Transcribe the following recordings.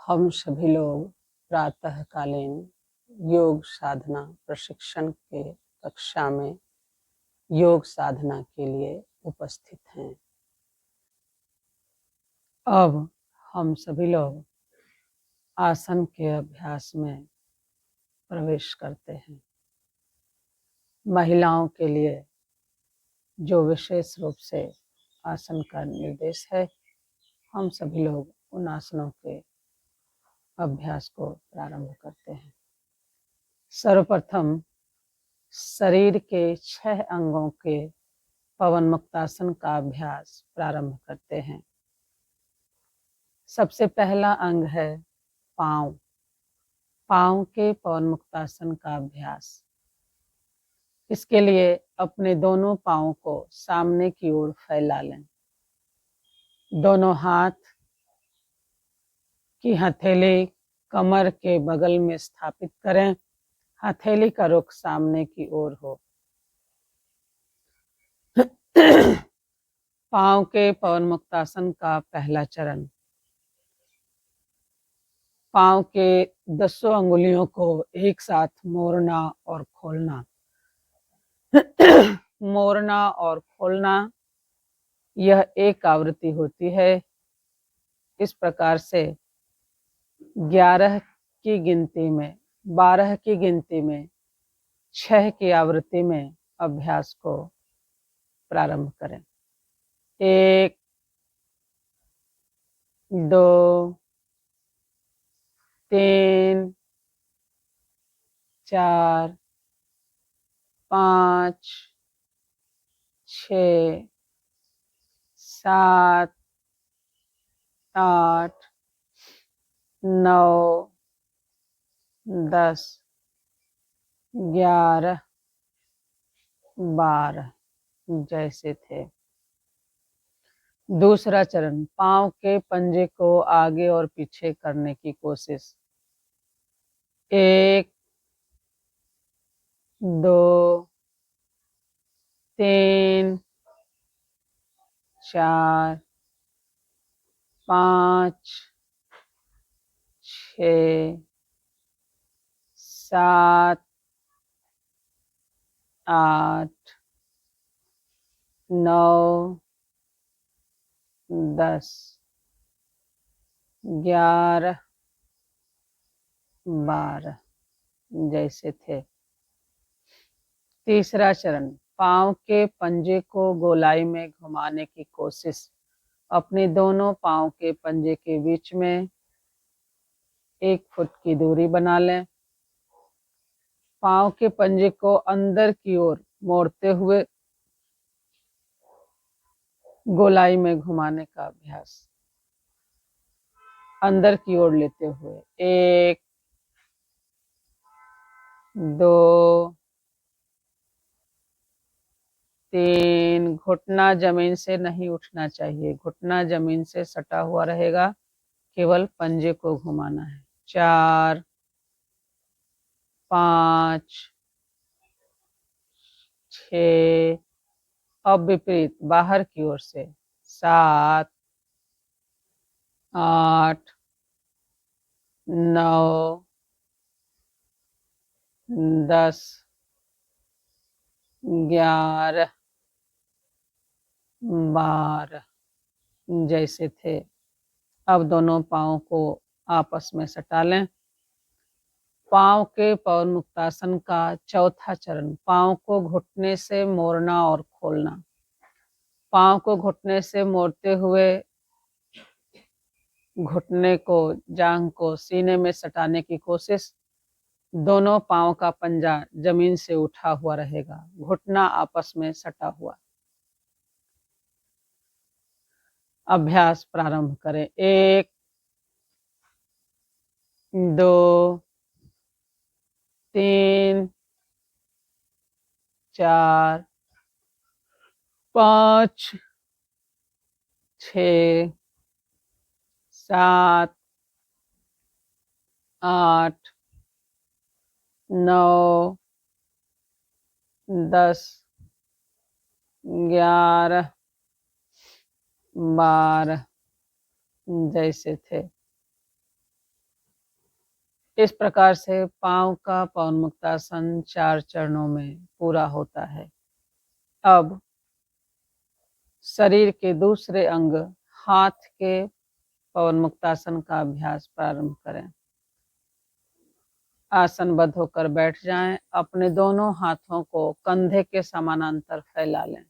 हम सभी लोग प्रातःकालीन योग साधना प्रशिक्षण के कक्षा में योग साधना के लिए उपस्थित हैं। अब हम सभी लोग आसन के अभ्यास में प्रवेश करते हैं। महिलाओं के लिए जो विशेष रूप से आसन का निर्देश है, हम सभी लोग उन आसनों के अभ्यास को प्रारंभ करते हैं। सर्वप्रथम शरीर के 6 अंगों के पवन मुक्तासन का अभ्यास प्रारंभ करते हैं। सबसे पहला अंग है पांव। पांव के पवन मुक्तासन का अभ्यास। इसके लिए अपने दोनों पांवों को सामने की ओर फैला लें। दोनों हाथ की हथेली कमर के बगल में स्थापित करें। हथेली का रुख सामने की ओर हो। पांव के पवन मुक्तासन का पहला चरण। पांव के 10 अंगुलियों को एक साथ मोड़ना और खोलना। मोड़ना और खोलना यह एक आवृत्ति होती है। इस प्रकार से 11 की गिनती में, 12 की गिनती में, 6 की आवृत्ति में अभ्यास को प्रारंभ करें। 1 2 3 4 5 6 7 8 9 10 11 12 जैसे थे। दूसरा चरण, पांव के पंजे को आगे और पीछे करने की कोशिश। 1 2 3 4 5 6 7 8 9 10 11 12 जैसे थे। तीसरा चरण, पांव के पंजे को गोलाई में घुमाने की कोशिश। अपने दोनों पांव के पंजे के बीच में 1 फुट की दूरी बना लें। पांव के पंजे को अंदर की ओर मोड़ते हुए गोलाई में घुमाने का अभ्यास। अंदर की ओर लेते हुए 1 2 3। घुटना जमीन से नहीं उठना चाहिए, घुटना जमीन से सटा हुआ रहेगा, केवल पंजे को घुमाना है। 4 5 6। अब विपरीत बाहर की ओर से 7 8 9 10 11 12 जैसे थे। अब दोनों पांव को आपस में सटा लें। पांव के पवन मुक्तासन का चौथा चरण, पांव को घुटने से मोड़ना और खोलना। पांव को घुटने से मोड़ते हुए घुटने को, जांघ को सीने में सटाने की कोशिश। दोनों पांव का पंजा जमीन से उठा हुआ रहेगा, घुटना आपस में सटा हुआ। अभ्यास प्रारंभ करें। 1 2 3 4 5 6 7 8 9 10 11 12 जैसे थे। इस प्रकार से पांव का पवनमुक्तासन 4 चरणों में पूरा होता है। अब शरीर के दूसरे अंग हाथ के पवनमुक्तासन का अभ्यास प्रारंभ करें। आसनबद्ध होकर बैठ जाएं। अपने दोनों हाथों को कंधे के समानांतर फैला लें।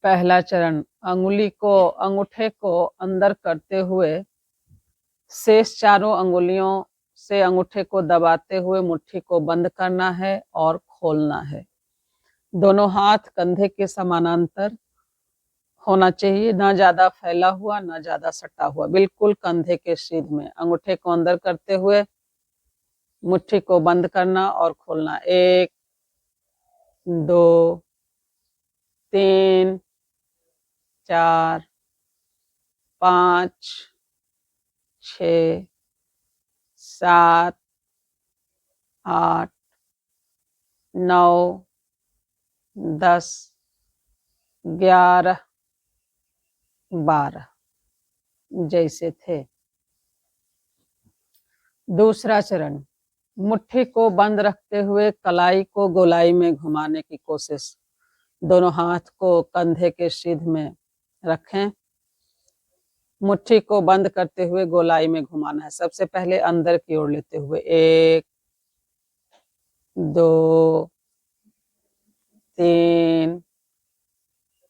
पहला चरण, अंगूठे को अंदर करते हुए शेष चारों अंगुलियों से अंगूठे को दबाते हुए मुट्ठी को बंद करना है और खोलना है। दोनों हाथ कंधे के समानांतर होना चाहिए, ना ज्यादा फैला हुआ ना ज्यादा सटा हुआ, बिल्कुल कंधे के सीध में। अंगूठे को अंदर करते हुए मुट्ठी को बंद करना और खोलना। 1 2 3 4 5 6 7 8 9 10 11 12 जैसे थे। दूसरा चरण, मुट्ठी को बंद रखते हुए कलाई को गोलाई में घुमाने की कोशिश। दोनों हाथ को कंधे के सीध में रखें। मुट्ठी को बंद करते हुए गोलाई में घुमाना है। सबसे पहले अंदर की ओर लेते हुए 1 2 3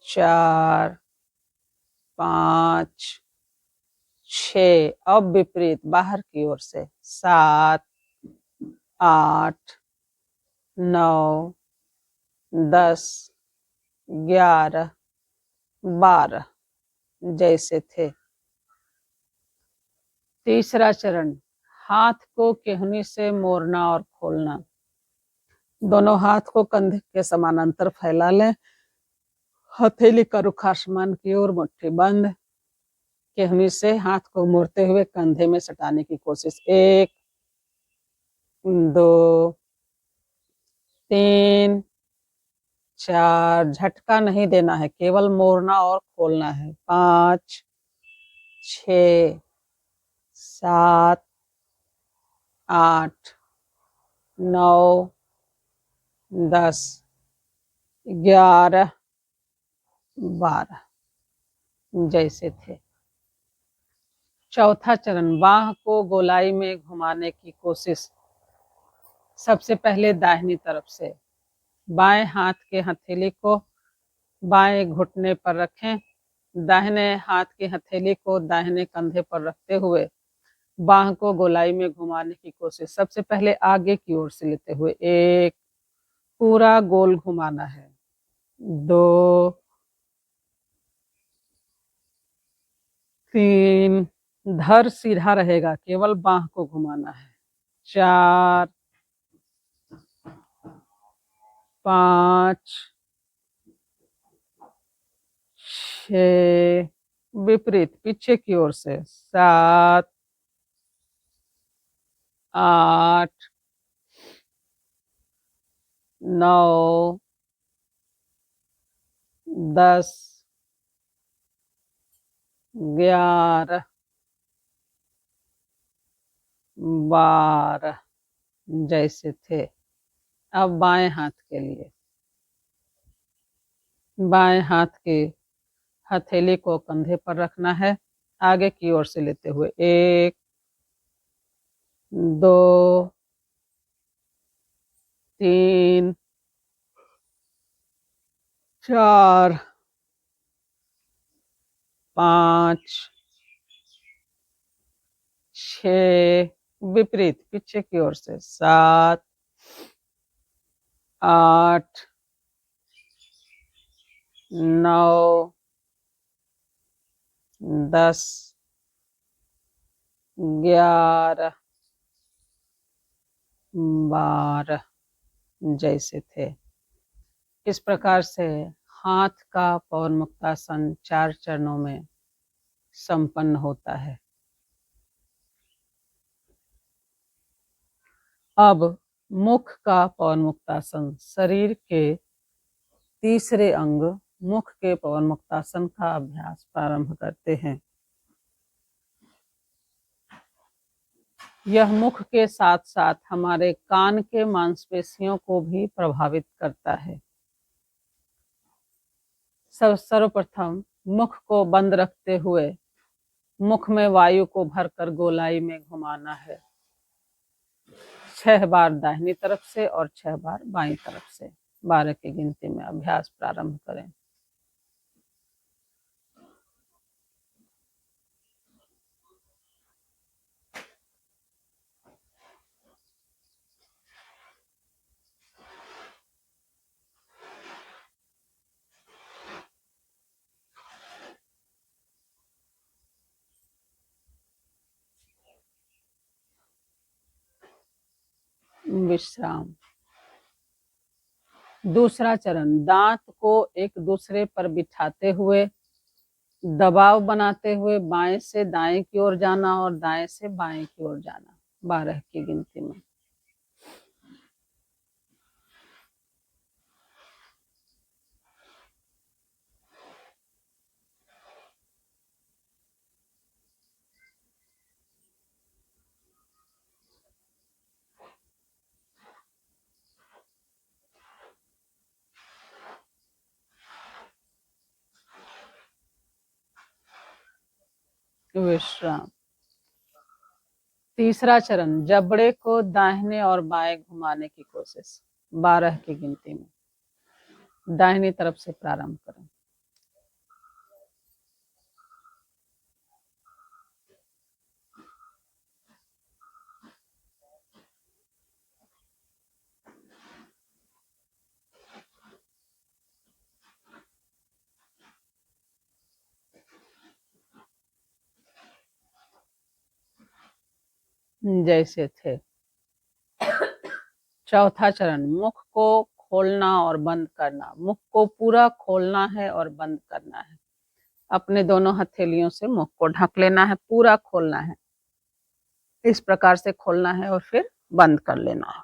4 5 6। अब विपरीत बाहर की ओर से 7 8 9 10 11 12 जैसे थे। तीसरा चरण, हाथ को केहनी से मोड़ना और खोलना। दोनों हाथ को कंधे के समानांतर फैला लें। हथेली का रुख आसमान की ओर, मुट्ठी बंद। केहनी से हाथ को मोड़ते हुए कंधे में सटाने की कोशिश। 1 2 3 4, झटका नहीं देना है, केवल मोड़ना और खोलना है। 5 6 7 8 9 10 11 12 जैसे थे। चौथा चरण, बाह को गोलाई में घुमाने की कोशिश। सबसे पहले दाहिनी तरफ से बाएं हाथ के हथेली को बाएं घुटने पर रखें। दाहिने हाथ की हथेली को दाहिने कंधे पर रखते हुए बाह को गोलाई में घुमाने की कोशिश। सबसे पहले आगे की ओर से लेते हुए 1, पूरा गोल घुमाना है। 2 3, धड़ सीधा रहेगा, केवल बाह को घुमाना है। 4 5 6, विपरीत पीछे की ओर से 7 8 9 10 11 12 जैसे थे। अब बाएं हाथ के लिए बाएं हाथ की हथेली को कंधे पर रखना है। आगे की ओर से लेते हुए 1 2 3 4 5 6, विपरीत पीछे की ओर से 7 8 9 10 11 12 जैसे थे। इस प्रकार से हाथ का पवनमुक्तासन 4 चरणों में संपन्न होता है। अब मुख का पवनमुक्तासन शरीर के तीसरे अंग मुख के पवन मुक्तासन का अभ्यास प्रारंभ करते हैं। यह मुख के साथ साथ हमारे कान के मांसपेशियों को भी प्रभावित करता है। सर्वप्रथम मुख को बंद रखते हुए मुख में वायु को भरकर गोलाई में घुमाना है। 6 बार दाहिनी तरफ से और 6 बार बाईं तरफ से। 12 की गिनती में अभ्यास प्रारंभ करें। विश्राम। दूसरा चरण, दांत को एक दूसरे पर बिठाते हुए दबाव बनाते हुए बाएं से दाएं की ओर जाना और दाएं से बाएं की ओर जाना। 12 की गिनती में। विश्राम। तीसरा चरण, जबड़े को दाहिने और बाएं घुमाने की कोशिश। 12 की गिनती में। दाहिनी तरफ से प्रारंभ करें। जैसे थे। चौथा चरण, मुख को खोलना और बंद करना। मुख को पूरा खोलना है और बंद करना है। अपने दोनों हथेलियों से मुख को ढक लेना है, पूरा खोलना है। इस प्रकार से खोलना है और फिर बंद कर लेना है।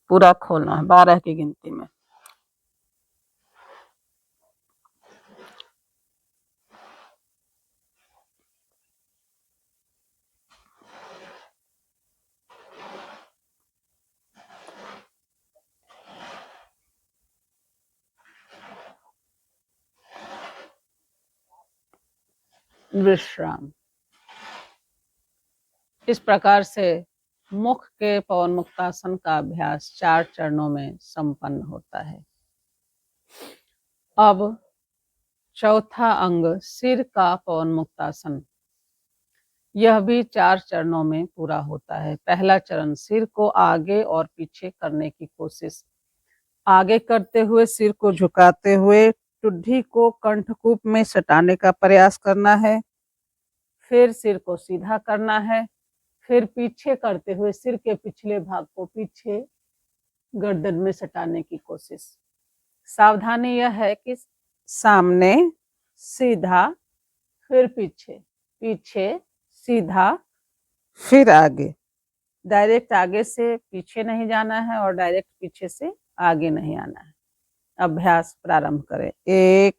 पूरा खोलना है 12 की गिनती में। विश्राम। इस प्रकार से मुख के पवन मुक्तासन का अभ्यास 4 चरणों में संपन्न होता है। अब चौथा अंग, सिर का पवन मुक्तासन। यह भी 4 चरणों में पूरा होता है। पहला चरण, सिर को आगे और पीछे करने की कोशिश। आगे करते हुए सिर को झुकाते हुए टुड्डी को कंठकूप में सटाने का प्रयास करना है। फिर सिर को सीधा करना है। फिर पीछे करते हुए सिर के पिछले भाग को पीछे गर्दन में सटाने की कोशिश। सावधानी यह है कि सामने, सीधा, फिर पीछे, पीछे, सीधा, फिर आगे। डायरेक्ट आगे से पीछे नहीं जाना है और डायरेक्ट पीछे से आगे नहीं आना है। अभ्यास प्रारंभ करें। 1,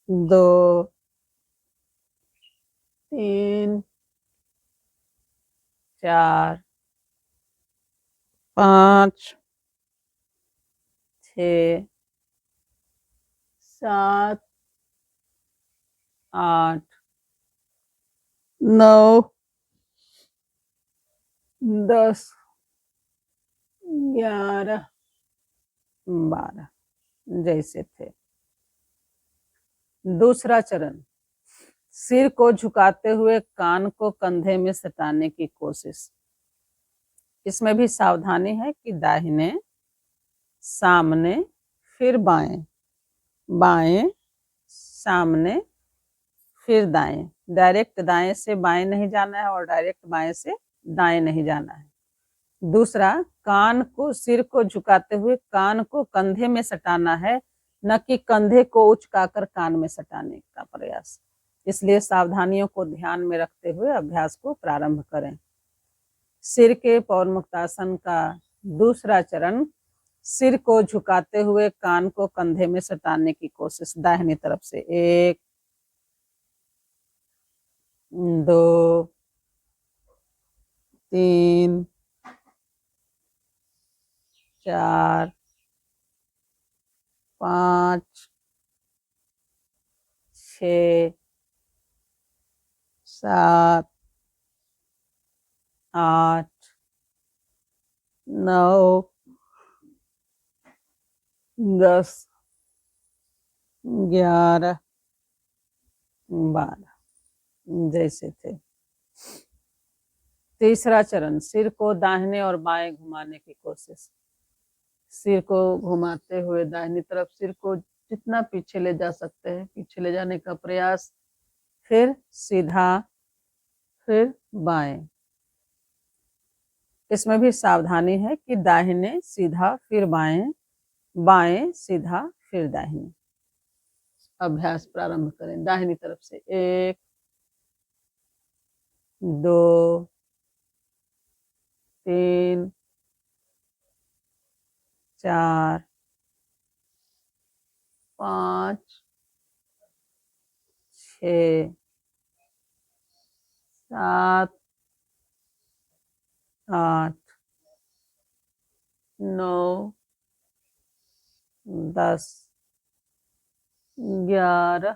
2, 3, 4, 5, 6, 7, 8, 9, 10, 11, 12 जैसे थे। दूसरा चरण, सिर को झुकाते हुए कान को कंधे में सटाने की कोशिश। इसमें भी सावधानी है कि दाहिने, सामने, फिर बाएं, बाएं, सामने, फिर दाएं। डायरेक्ट दाएं से बाएं नहीं जाना है और डायरेक्ट बाएं से दाएं नहीं जाना है। दूसरा, कान को, सिर को झुकाते हुए कान को कंधे में सटाना है, न कि कंधे को उचकाकर कान में सटाने का प्रयास। इसलिए सावधानियों को ध्यान में रखते हुए अभ्यास को प्रारंभ करें। सिर के पवन मुक्तासन का दूसरा चरण, सिर को झुकाते हुए कान को कंधे में सटाने की कोशिश दाहिनी तरफ से। 1 2 3 4 5 6 7 8 9 10 11 12 जैसे थे। तीसरा चरण, सिर को दाहिने और बाएं घुमाने की कोशिश। सिर को घुमाते हुए दाहिनी तरफ सिर को जितना पीछे ले जा सकते हैं पीछे ले जाने का प्रयास, फिर सीधा, फिर बाएं। इसमें भी सावधानी है कि दाहिने सीधा फिर बाएं, बाएं सीधा फिर दाहिने। अभ्यास प्रारंभ करें। दाहिनी तरफ से 1 2 3 4 5 6 7 8 9 10 11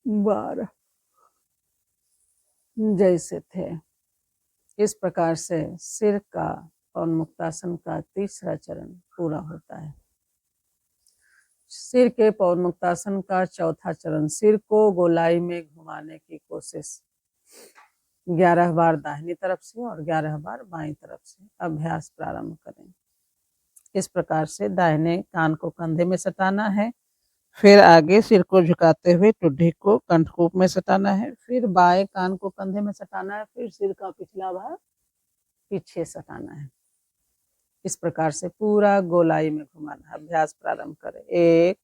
12 जैसे थे। इस प्रकार से सिर का पवनमुक्तासन का तीसरा चरण पूरा होता है। सिर के पवनमुक्तासन का चौथा चरण, सिर को गोलाई में घुमाने की कोशिश। 11 बार दाहिनी तरफ से और 11 बार बाईं तरफ से। अभ्यास प्रारंभ करें। इस प्रकार से दाहिने कान को कंधे में सटाना है, फिर आगे सिर को झुकाते हुए टुड्डी को कंठकूप में सटाना है, फिर बाएं कान को कंधे में सटाना है, फिर सिर का पिछला भाग पीछे सटाना है। इस प्रकार से पूरा गोलाई में घुमाना। अभ्यास प्रारंभ करें। 1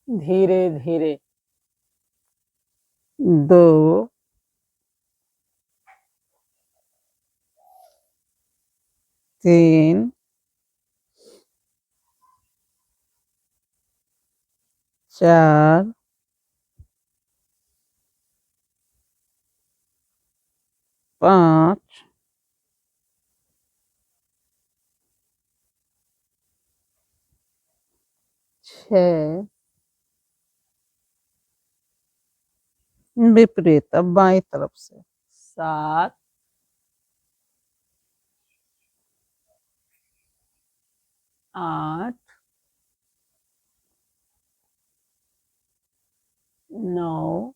धीरे धीरे, 2 3 4 5 6 विपरीत, अब बाईं तरफ से 7 8 9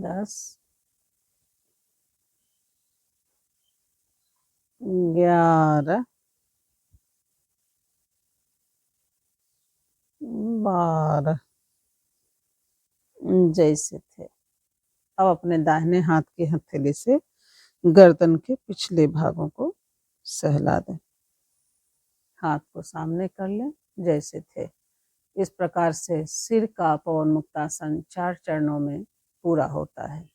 10 11 12 जैसे थे। अब अपने दाहिने हाथ की हथेली से गर्दन के पिछले भागों को सहला दें। हाथ को सामने कर लें जैसे थे। इस प्रकार से सिर का पवनमुक्तासन 4 चरणों में पूरा होता है।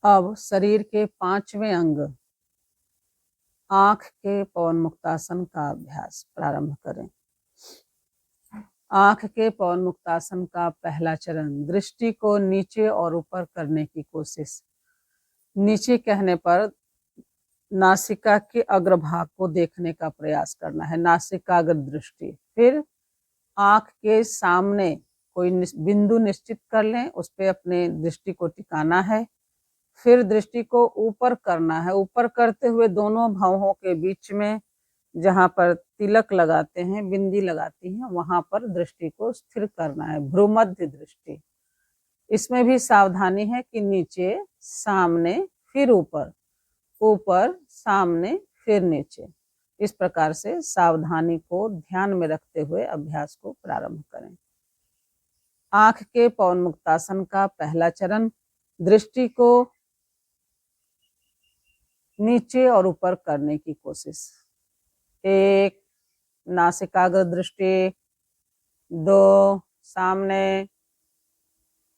अब शरीर के 5वें अंग आंख के पवनमुक्तासन का अभ्यास प्रारंभ करें। आंख के पवनमुक्तासन का पहला चरण, दृष्टि को नीचे और ऊपर करने की कोशिश। नीचे कहने पर नासिका के अग्रभाग को देखने का प्रयास करना है, नासिकाग्र दृष्टि। फिर आंख के सामने कोई बिंदु निश्चित कर लें, उस पर अपने दृष्टि को टिकाना है। फिर दृष्टि को ऊपर करना है। ऊपर करते हुए दोनों भौहों के बीच में जहां पर तिलक लगाते हैं, बिंदी लगाती हैं, वहां पर दृष्टि को स्थिर करना है, भ्रूमध्य दृष्टि। इसमें भी सावधानी है कि नीचे, सामने, फिर ऊपर, ऊपर, सामने, फिर नीचे। इस प्रकार से सावधानी को ध्यान में रखते हुए अभ्यास को प्रारंभ करें। आंख के पवनमुक्तासन का पहला चरण, दृष्टि को नीचे और ऊपर करने की कोशिश। 1 नासिकाग्र दृष्टि, 2 सामने,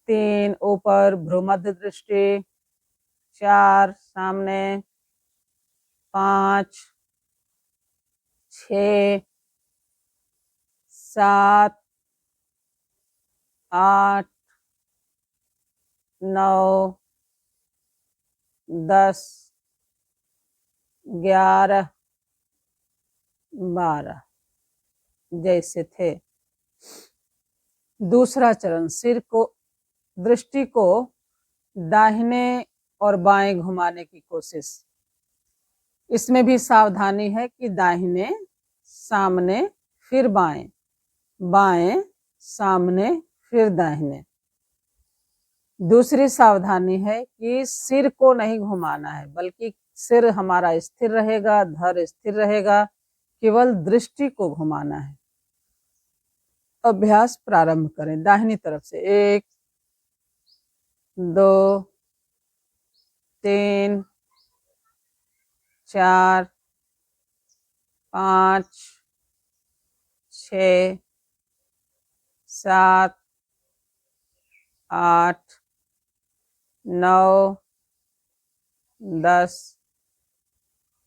3 ऊपर भ्रूमध्य दृष्टि, 4 सामने, 5 6 7 8 9 10 11 12 जैसे थे। दूसरा चरण, सिर को, दृष्टि को दाहिने और बाएं घुमाने की कोशिश। इसमें भी सावधानी है कि दाहिने सामने फिर बाएं, बाएं सामने फिर दाहिने। दूसरी सावधानी है कि सिर को नहीं घुमाना है, बल्कि सिर हमारा स्थिर रहेगा, धड़ स्थिर रहेगा, केवल दृष्टि को घुमाना है। अभ्यास प्रारंभ करें। दाहिनी तरफ से 1 2 3 4 5 6 7 8 9 10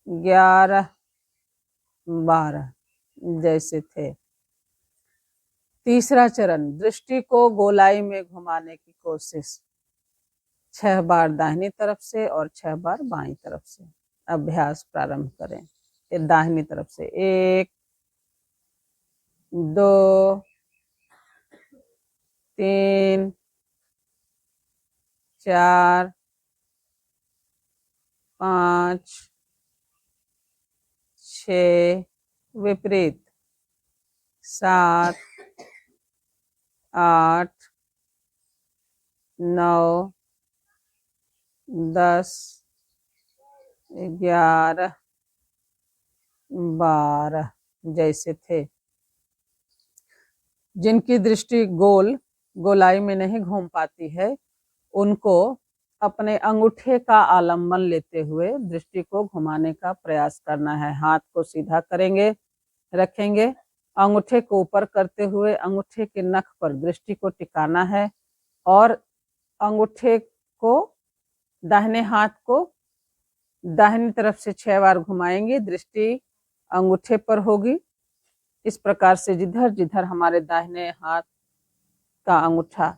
11 12 जैसे थे। तीसरा चरण, दृष्टि को गोलाई में घुमाने की कोशिश। 6 बार दाहिनी तरफ से और 6 बार बाईं तरफ से। अभ्यास प्रारंभ करें। फिर दाहिनी तरफ से 1 2 3 4 5 6 विपरीत 7 8 9 10 11 12 जैसे थे। जिनकी दृष्टि गोलाई में नहीं घूम पाती है, उनको अपने अंगूठे का आलम्बन लेते हुए दृष्टि को घुमाने का प्रयास करना है। हाथ को सीधा करेंगे, रखेंगे, अंगूठे को ऊपर करते हुए अंगूठे के नख पर दृष्टि को टिकाना है और अंगूठे को, दाहिने हाथ को दाहिनी तरफ से 6 बार घुमाएंगे, दृष्टि अंगूठे पर होगी। इस प्रकार से जिधर जिधर हमारे दाहिने हाथ का अंगूठा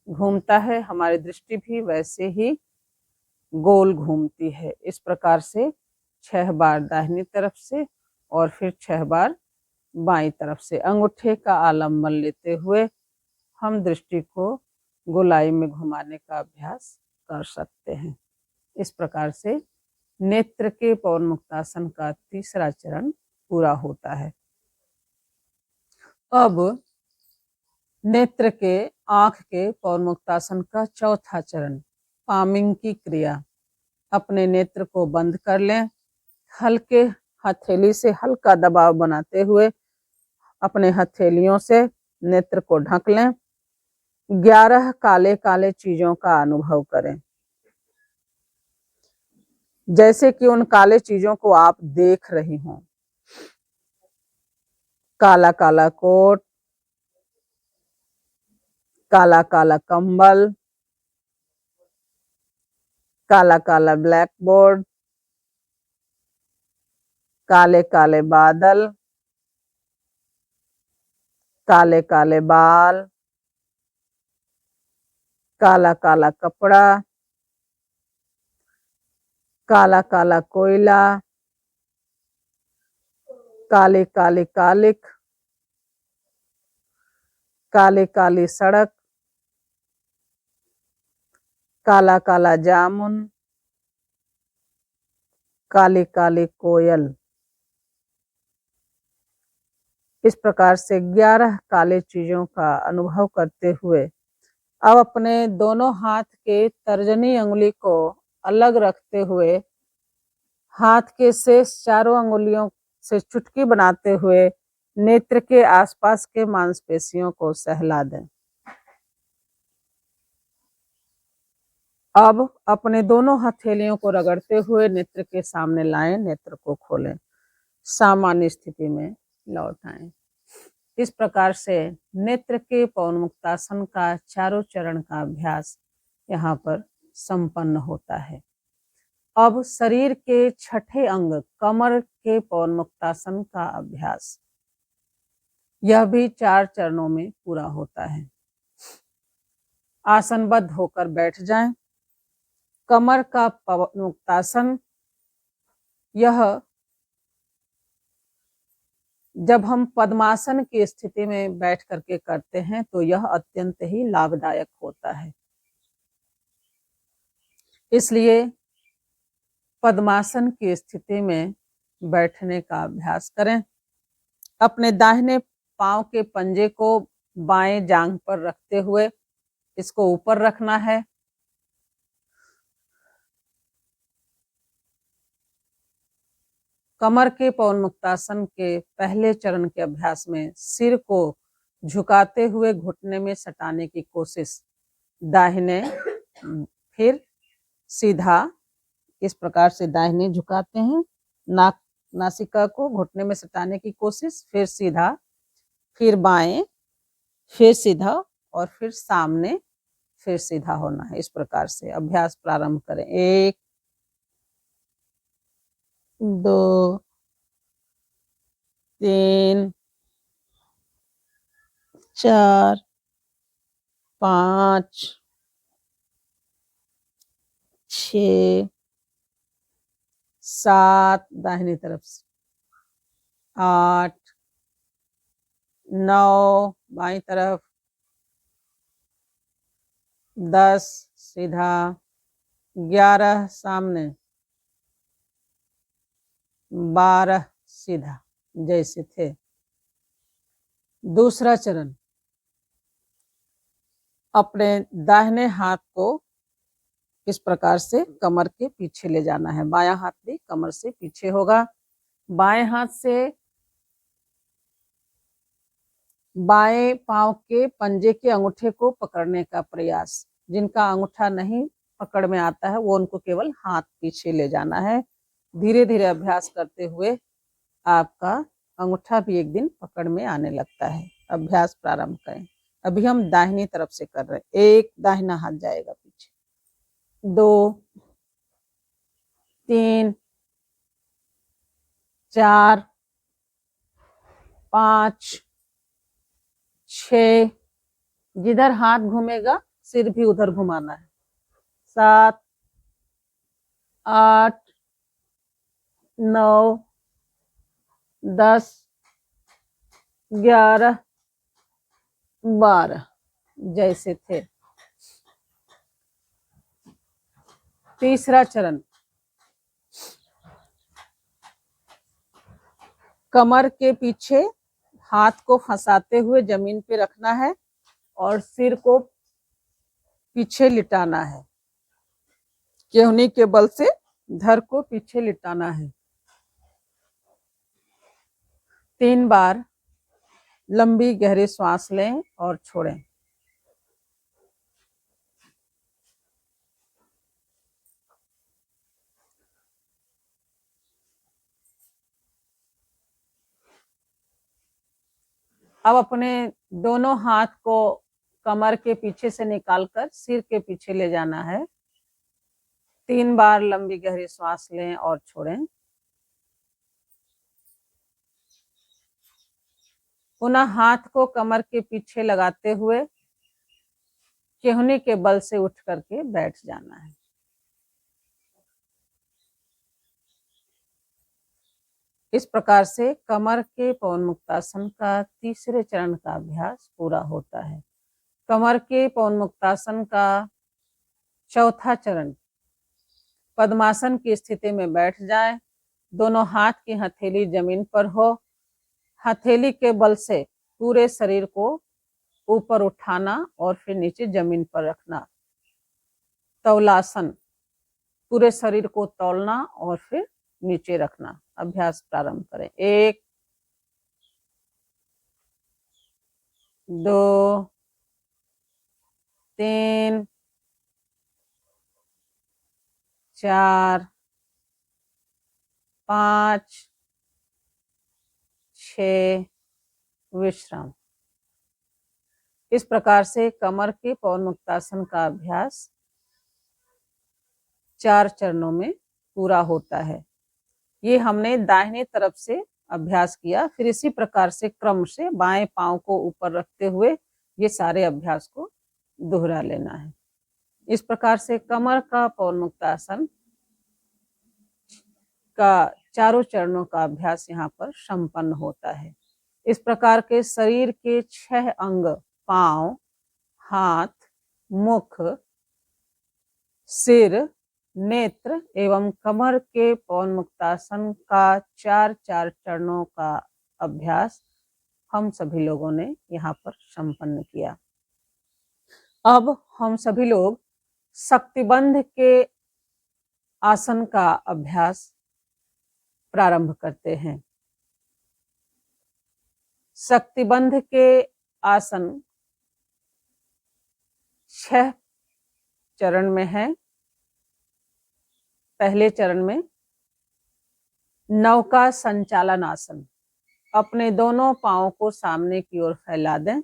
घूमता है, हमारी दृष्टि भी वैसे ही गोल घूमती है। इस प्रकार से 6 बार दाहिनी तरफ से और फिर 6 बार बाईं तरफ से अंगूठे का आलम्बन लेते हुए हम दृष्टि को गोलाई में घुमाने का अभ्यास कर सकते हैं। इस प्रकार से नेत्र के पवनमुक्तासन का तीसरा चरण पूरा होता है। अब नेत्र के, आंख के पवनमुक्तासन का चौथा चरण, पामिंग की क्रिया। अपने नेत्र को बंद कर लें, हल्के हथेली से हल्का दबाव बनाते हुए अपने हथेलियों से नेत्र को ढक लें। 11 काले काले चीजों का अनुभव करें, जैसे कि उन काले चीजों को आप देख रही हों। काला काला कोट, काला काला कंबल, काला काला ब्लैक बोर्ड, काले काले बादल, काले काले बाल, काला काला कपड़ा, काला काला कोयला, काली काली कालिक, काली काली सड़क, काला काला जामुन, काली काली कोयल। इस प्रकार से 11 काले चीजों का अनुभव करते हुए अब अपने दोनों हाथ के तर्जनी अंगुली को अलग रखते हुए हाथ के शेष चारों अंगुलियों से चुटकी बनाते हुए नेत्र के आसपास के मांसपेशियों को सहला दें। अब अपने दोनों हथेलियों को रगड़ते हुए नेत्र के सामने लाएं, नेत्र को खोलें, सामान्य स्थिति में लौट आएं। इस प्रकार से नेत्र के पवनमुक्तासन का चारों चरण का अभ्यास यहाँ पर संपन्न होता है। अब शरीर के छठे अंग कमर के पवनमुक्तासन का अभ्यास, यह भी 4 चरणों में पूरा होता है। आसनबद्ध होकर बैठ जाएं। कमर का पवनमुक्तासन, यह जब हम पद्मासन की स्थिति में बैठ करके करते हैं तो यह अत्यंत ही लाभदायक होता है। इसलिए पद्मासन की स्थिति में बैठने का अभ्यास करें। अपने दाहिने पांव के पंजे को बाएं जांघ पर रखते हुए इसको ऊपर रखना है। कमर के पवनमुक्तासन के पहले चरण के अभ्यास में सिर को झुकाते हुए घुटने में सटाने की कोशिश, दाहिने फिर सीधा, इस प्रकार से दाहिने झुकाते हैं, नासिका को घुटने में सटाने की कोशिश, फिर सीधा, फिर बाएं, फिर सीधा और फिर सामने, फिर सीधा होना है। इस प्रकार से अभ्यास प्रारंभ करें। 1 2 3 4 5 6 7, दाहिनी तरफ से 8 9, बाईं तरफ 10, सीधा 11, सामने 12, सीधा, जैसे थे। दूसरा चरण, अपने दाहिने हाथ को इस प्रकार से कमर के पीछे ले जाना है। बायां हाथ भी कमर से पीछे होगा। बाएं हाथ से बाएं पांव के पंजे के अंगूठे को पकड़ने का प्रयास। जिनका अंगूठा नहीं पकड़ में आता है वो उनको केवल हाथ पीछे ले जाना है। धीरे धीरे अभ्यास करते हुए आपका अंगूठा भी एक दिन पकड़ में आने लगता है। अभ्यास प्रारंभ करें। अभी हम दाहिनी तरफ से कर रहे हैं। 1, दाहिना हाथ जाएगा पीछे, 2 3 4 5 6, जिधर हाथ घूमेगा सिर भी उधर घुमाना है। 7 8 9 10 11 12, जैसे थे। तीसरा चरण, कमर के पीछे हाथ को फंसाते हुए जमीन पे रखना है और सिर को पीछे लिटाना है। केहनी के बल से धड़ को पीछे लिटाना है। 3 बार लंबी गहरी श्वास लें और छोड़ें। अब अपने दोनों हाथ को कमर के पीछे से निकालकर सिर के पीछे ले जाना है। 3 बार लंबी गहरी श्वास लें और छोड़ें। पुनः हाथ को कमर के पीछे लगाते हुए केहनी के बल से उठ करके बैठ जाना है। इस प्रकार से कमर के पवनमुक्तासन का तीसरे चरण का अभ्यास पूरा होता है। कमर के पवनमुक्तासन का चौथा चरण, पद्मासन की स्थिति में बैठ जाएं। दोनों हाथ की हथेली जमीन पर हो। हथेली के बल से पूरे शरीर को ऊपर उठाना और फिर नीचे जमीन पर रखना। तौलासन, पूरे शरीर को तौलना और फिर नीचे रखना। अभ्यास प्रारंभ करें। 1 2 3 4 5 6 विश्राम। इस प्रकार से कमर के पवनमुक्तासन का अभ्यास 4 चरणों में पूरा होता है। ये हमने दाहिने तरफ से अभ्यास किया, फिर इसी प्रकार से क्रम से बाएं पांव को ऊपर रखते हुए ये सारे अभ्यास को दोहरा लेना है। इस प्रकार से कमर का पवनमुक्तासन का चारों चरणों का अभ्यास यहाँ पर संपन्न होता है। इस प्रकार के शरीर के 6 अंग, पांव, हाथ, मुख, सिर, नेत्र एवं कमर के पवनमुक्तासन का 4-4 चरणों का अभ्यास हम सभी लोगों ने यहाँ पर संपन्न किया। अब हम सभी लोग शक्तिबंध के आसन का अभ्यास प्रारंभ करते हैं। शक्तिबंध के आसन 6 चरण में है। पहले चरण में नौका संचालन आसन। अपने दोनों पांवों को सामने की ओर फैला दें।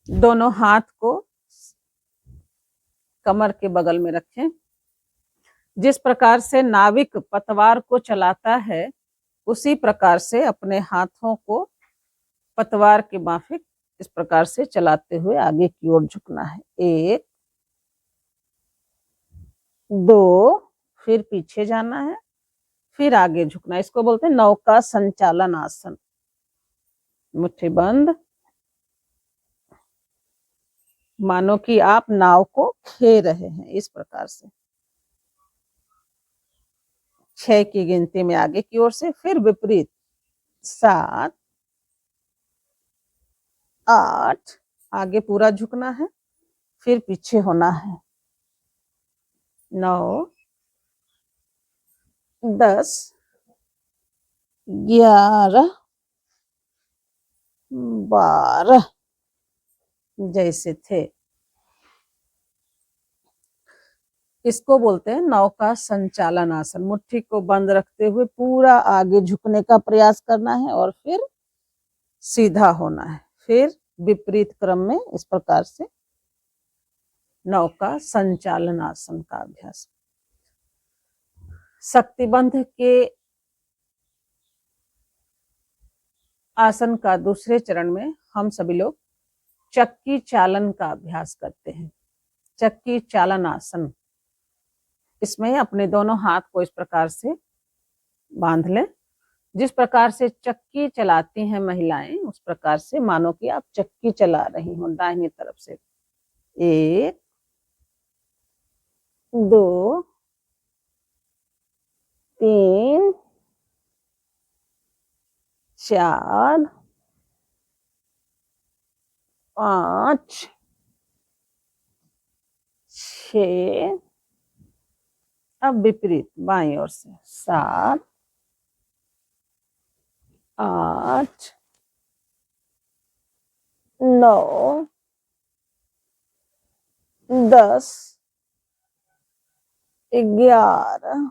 दोनों हाथ को कमर के बगल में रखें। जिस प्रकार से नाविक पतवार को चलाता है, उसी प्रकार से अपने हाथों को पतवार के माफिक इस प्रकार से चलाते हुए आगे की ओर झुकना है। 1, 2, फिर पीछे जाना है, फिर आगे झुकना है। इसको बोलते हैं नौका संचालन आसन। मुट्ठी बंद, मानो कि आप नाव को खे रहे हैं। इस प्रकार से 6 की गिनती में आगे की ओर से, फिर विपरीत 7, 8, आगे पूरा झुकना है, फिर पीछे होना है। 9, 10, 11, 12 जैसे थे। इसको बोलते हैं नौका संचालन आसन। मुट्ठी को बंद रखते हुए पूरा आगे झुकने का प्रयास करना है और फिर सीधा होना है, फिर विपरीत क्रम में इस प्रकार से नौका संचालन आसन का अभ्यास। शक्तिबंध के आसन का दूसरे चरण में हम सभी लोग चक्की चालन का अभ्यास करते हैं। चक्की चालन आसन। इसमें अपने दोनों हाथ को इस प्रकार से बांध लें। जिस प्रकार से चक्की चलाती हैं महिलाएं, उस प्रकार से मानो कि आप चक्की चला रही हो दाहिनी तरफ से। 1, 2, 3, 4, 5, 6, अब विपरीत बाईं ओर से 7, 8, 9, 10, 11,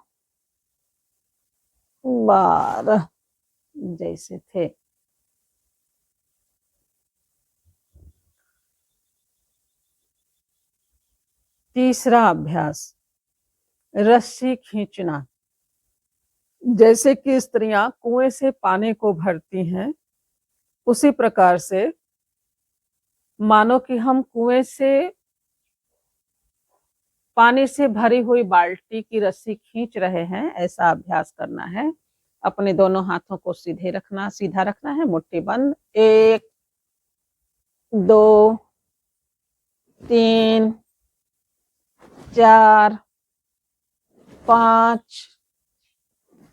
12 जैसे थे। तीसरा अभ्यास रस्सी खींचना। जैसे कि स्त्रियां कुएं से पानी को भरती हैं, उसी प्रकार से मानो कि हम कुएं से पानी से भरी हुई बाल्टी की रस्सी खींच रहे हैं, ऐसा अभ्यास करना है। अपने दोनों हाथों को सीधा रखना है, मुट्ठी बंद। 1, 2, 3, 4, 5,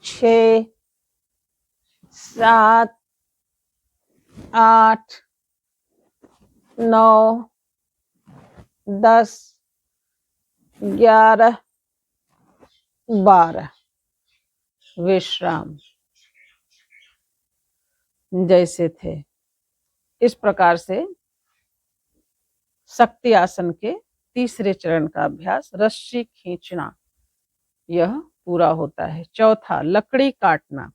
6, 7, 8, 9, 10, 11, 12 विश्राम जैसे थे। इस प्रकार से शक्ति आसन के तीसरे चरण का अभ्यास रस्सी खींचना, यह पूरा होता है। चौथा, लकड़ी काटना।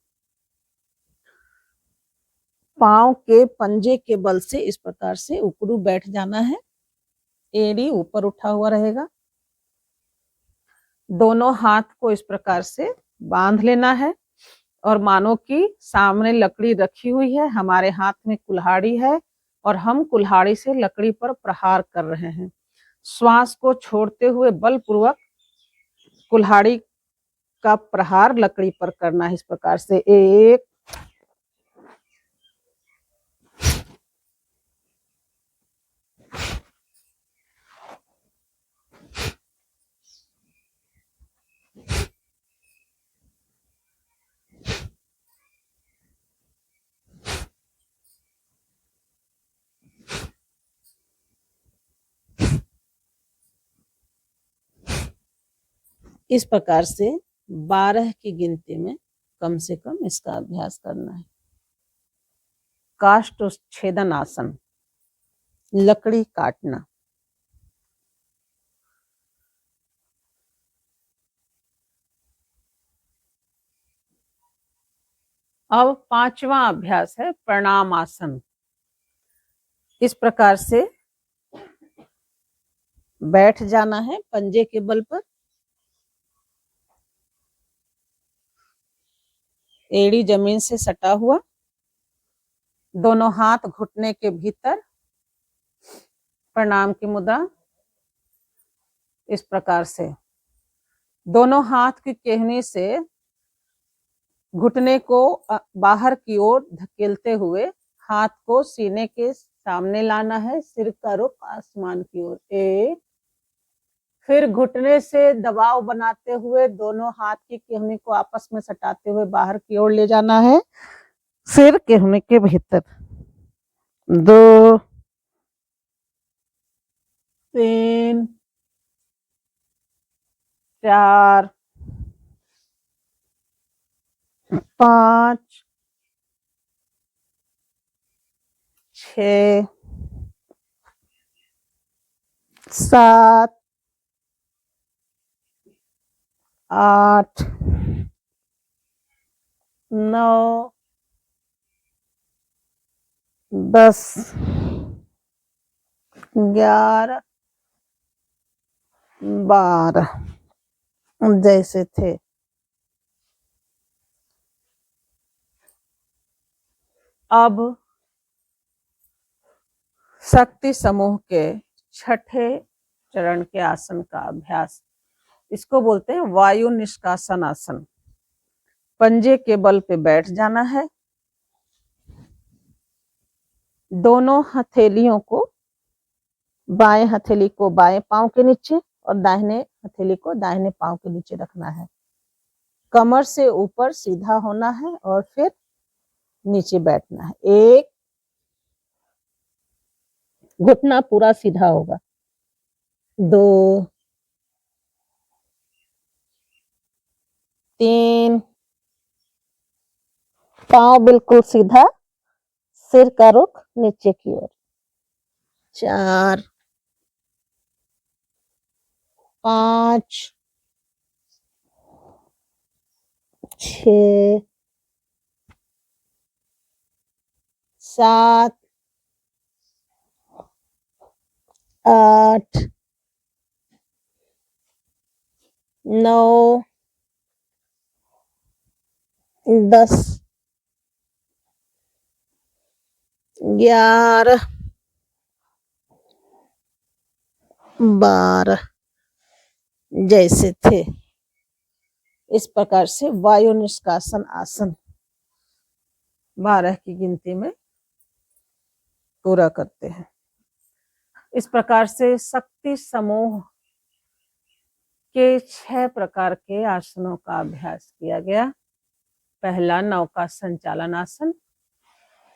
पांव के पंजे के बल से इस प्रकार से उकड़ू बैठ जाना है, एड़ी ऊपर उठा हुआ रहेगा, दोनों हाथ को इस प्रकार से बांध लेना है और मानो कि सामने लकड़ी रखी हुई है, हमारे हाथ में कुल्हाड़ी है और हम कुल्हाड़ी से लकड़ी पर प्रहार कर रहे हैं। श्वास को छोड़ते हुए बलपूर्वक कुल्हाड़ी का प्रहार लकड़ी पर करना है। इस प्रकार से 1, इस प्रकार से 12 की गिनती में कम से कम इसका अभ्यास करना है। काष्ठोच्छेदन आसन, लकड़ी काटना। अब 5वां अभ्यास है प्रणाम आसन। इस प्रकार से बैठ जाना है पंजे के बल पर, एड़ी जमीन से सटा हुआ, दोनों हाथ घुटने के भीतर, प्रणाम की मुद्रा। इस प्रकार से दोनों हाथ की केहनी से घुटने को बाहर की ओर धकेलते हुए हाथ को सीने के सामने लाना है, सिर का रुख आसमान की ओर। 1, फिर घुटने से दबाव बनाते हुए दोनों हाथ की केहनी को आपस में सटाते हुए बाहर की ओर ले जाना है, सिर केहनी के भीतर। 2, 3, 4, 5, 6, 7, 8, 9, 10, 11, 12 जैसे थे। अब शक्ति समूह के छठे चरण के आसन का अभ्यास, इसको बोलते हैं वायु निष्कासन आसन। पंजे के बल पे बैठ जाना है, दोनों हथेलियों को, बाएं हथेली को बाएं पांव के नीचे और दाहिने हथेली को दाहिने पांव के नीचे रखना है। कमर से ऊपर सीधा होना है और फिर नीचे बैठना है। 1, घुटना पूरा सीधा होगा। 2, 3, पांव बिल्कुल सीधा, सिर का रुख नीचे की ओर। 4, 5, 6, 7, 8, 9, 10, 11, 12 जैसे थे। इस प्रकार से वायु निष्कासन आसन 12 की गिनती में पूरा करते हैं। इस प्रकार से शक्ति समूह के 6 प्रकार के आसनों का अभ्यास किया गया। पहला नौका संचालन आसन,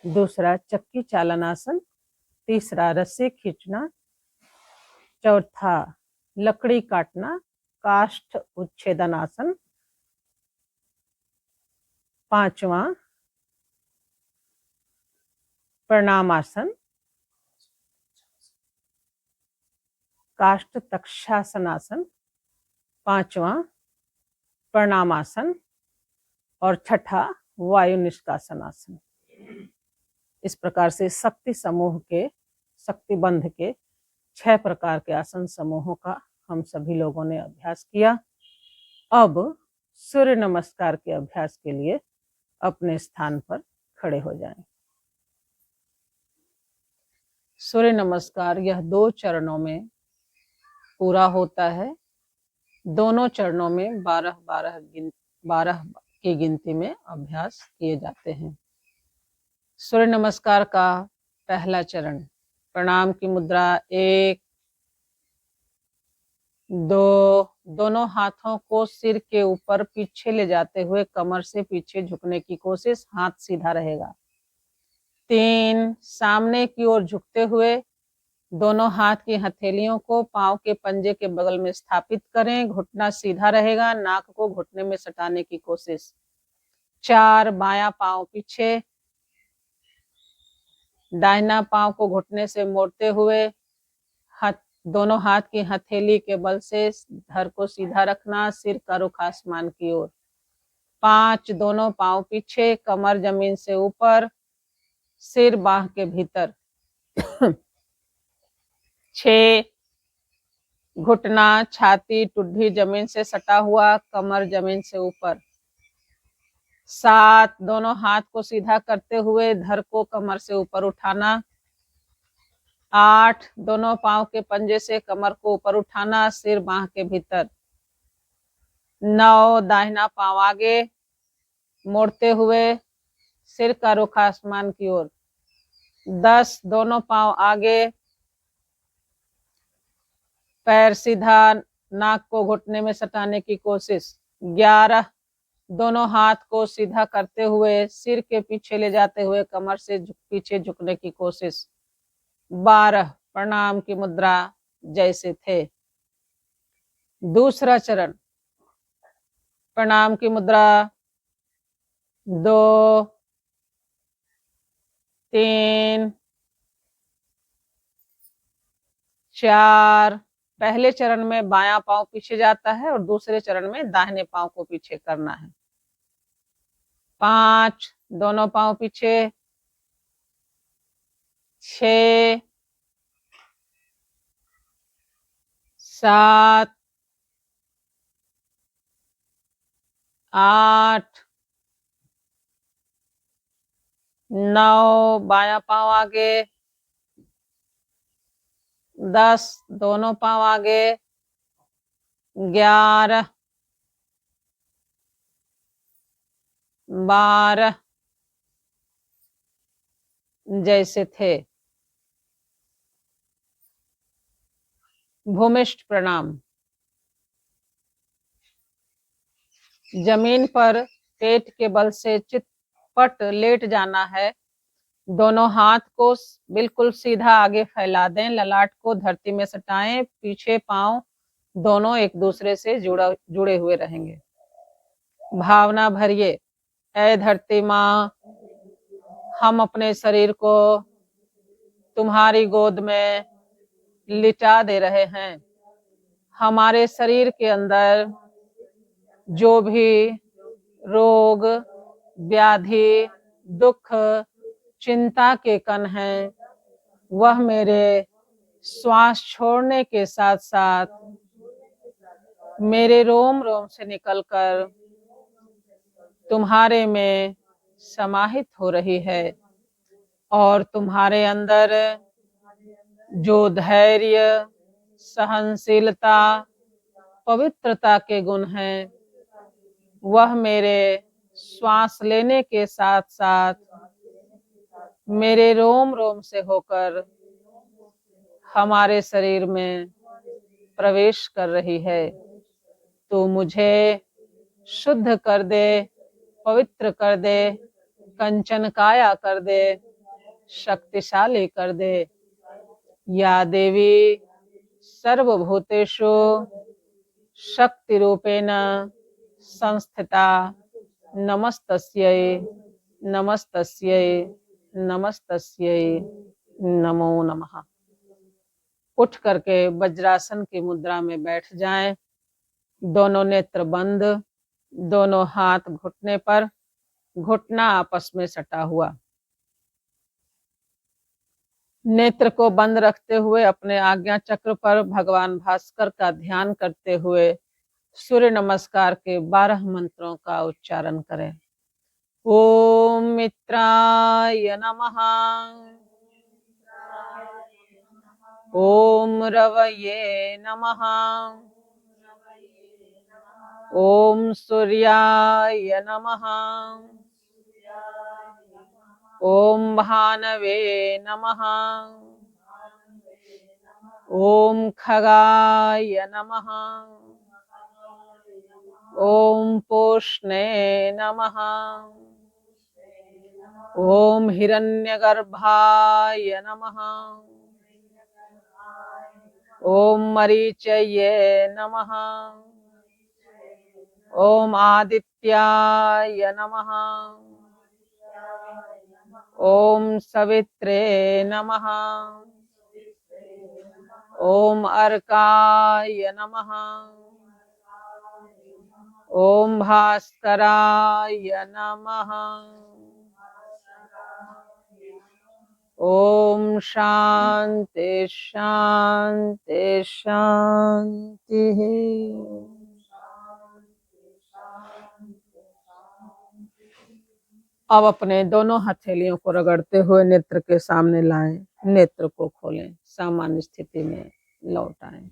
दूसरा चक्की चालन आसन, तीसरा रस्सी खींचना, चौथा लकड़ी काटना काष्ठ उच्छेदन आसन, पांचवा प्रणाम आसन, काष्ठ तक्षासन आसन, पांचवा प्रणामासन और छठा वायु निष्कासन आसन। इस प्रकार से शक्ति समूह के, शक्ति बंध के 6 प्रकार के आसन समूहों का हम सभी लोगों ने अभ्यास किया। अब सूर्य नमस्कार के अभ्यास के लिए अपने स्थान पर खड़े हो जाएं। सूर्य नमस्कार यह 2 चरणों में पूरा होता है। दोनों चरणों में 12 की गिनती में अभ्यास किए जाते हैं। सूर्य नमस्कार का पहला चरण, प्रणाम की मुद्रा 1, 2, दोनों हाथों को सिर के ऊपर पीछे ले जाते हुए कमर से पीछे झुकने की कोशिश, हाथ सीधा रहेगा। 3, सामने की ओर झुकते हुए दोनों हाथ की हथेलियों को पांव के पंजे के बगल में स्थापित करें, घुटना सीधा रहेगा, नाक को घुटने में सटाने की कोशिश। 4, बायां पांव पीछे, दाहिना पांव को घुटने से मोड़ते हुए दोनों हाथ की हथेली के बल से धड़ को सीधा रखना, सिर का रुख आसमान की ओर। 5, दोनों पांव पीछे, कमर जमीन से ऊपर, सिर बाह के भीतर। 6, घुटना, छाती, टुड्डी जमीन से सटा हुआ, कमर जमीन से ऊपर। 7, दोनों हाथ को सीधा करते हुए धड़ को कमर से ऊपर उठाना। 8, दोनों पांव के पंजे से कमर को ऊपर उठाना, सिर बाह के भीतर। 9, दाहिना पांव आगे मोड़ते हुए, सिर का रुख आसमान की ओर। 10, दोनों पांव आगे, पैर सीधा, नाक को घुटने में सटाने की कोशिश। 11, दोनों हाथ को सीधा करते हुए सिर के पीछे ले जाते हुए कमर से पीछे झुकने की कोशिश। 12, प्रणाम की मुद्रा जैसे थे। दूसरा चरण, प्रणाम की मुद्रा 2, 3, 4। पहले चरण में बायां पांव पीछे जाता है और दूसरे चरण में दाहिने पांव को पीछे करना है। 5, दोनों पांव पीछे। 6, 7, 8, 9, बायां पांव आगे। 10, दोनों पांव आगे। 11, 12 जैसे थे। भूमिष्ठ प्रणाम। जमीन पर पेट के बल से चितपट लेट जाना है। दोनों हाथ को बिल्कुल सीधा आगे फैला दें, ललाट को धरती में सटाएं, पीछे पांव दोनों एक दूसरे से जुड़े हुए रहेंगे। भावना भरिए, ऐ धरती माँ, हम अपने शरीर को तुम्हारी गोद में लिटा दे रहे हैं। हमारे शरीर के अंदर जो भी रोग, व्याधि, दुख, चिंता के कण हैं, वह मेरे श्वास छोड़ने के साथ साथ मेरे रोम रोम से निकलकर तुम्हारे में समाहित हो रही है। और तुम्हारे अंदर जो धैर्य, सहनशीलता, पवित्रता के गुण हैं, वह मेरे श्वास लेने के साथ साथ मेरे रोम रोम से होकर हमारे शरीर में प्रवेश कर रही है। तो मुझे शुद्ध कर दे, पवित्र कर दे, कंचन काया कर दे, शक्तिशाली कर दे। या देवी सर्वभूतेषु शक्ति रूपेण संस्थिता, नमस्तस्यै नमस्तस्यै नमस्तस्यै नमो नमः। उठ करके वज्रासन की मुद्रा में बैठ जाएं। दोनों नेत्र बंद, दोनों हाथ घुटने पर, घुटना आपस में सटा हुआ। नेत्र को बंद रखते हुए अपने आज्ञा चक्र पर भगवान भास्कर का ध्यान करते हुए सूर्य नमस्कार के 12 मंत्रों का उच्चारण करें। ओम मित्राय नमः, ओम रवये नमः, ओम सूर्याय नमः, ओम भानवे नमः, ओम खगाय नमः, ओम पोष्णे नमः, ओम हिरण्यगर्भाय नमः, ओम मरीचये नमः, ओम आदित्याय नमः, ओम सवित्रे नमः, ओम अर्काय नमः, ओम भास्कराय नमः, ओम शांति शांति शांति। अब अपने दोनों हथेलियों को रगड़ते हुए नेत्र के सामने लाएं, नेत्र को खोलें, सामान्य स्थिति में लौट आएं।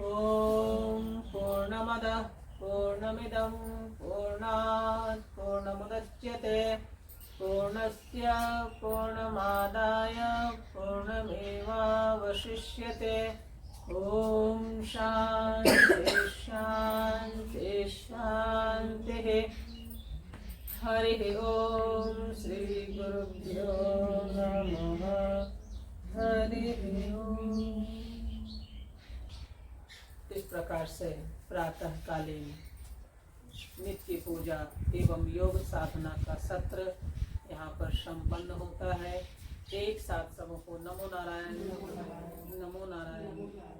ओम पूर्णमदः पूर्णमिदं पूर्णात् पूर्णमुदच्यते पूर्णस्य पूर्णमादाय पूर्णमेवावशिष्यते। ओम शांति शांति शांति। हरि ओम श्री गुरुभ्यो नमः। हरि ओम। इस प्रकार से प्रातःकालीन नित्य पूजा एवं योग साधना का सत्र यहाँ पर संपन्न होता है। एक साथ सबको नमो नारायण, नमो नारायण।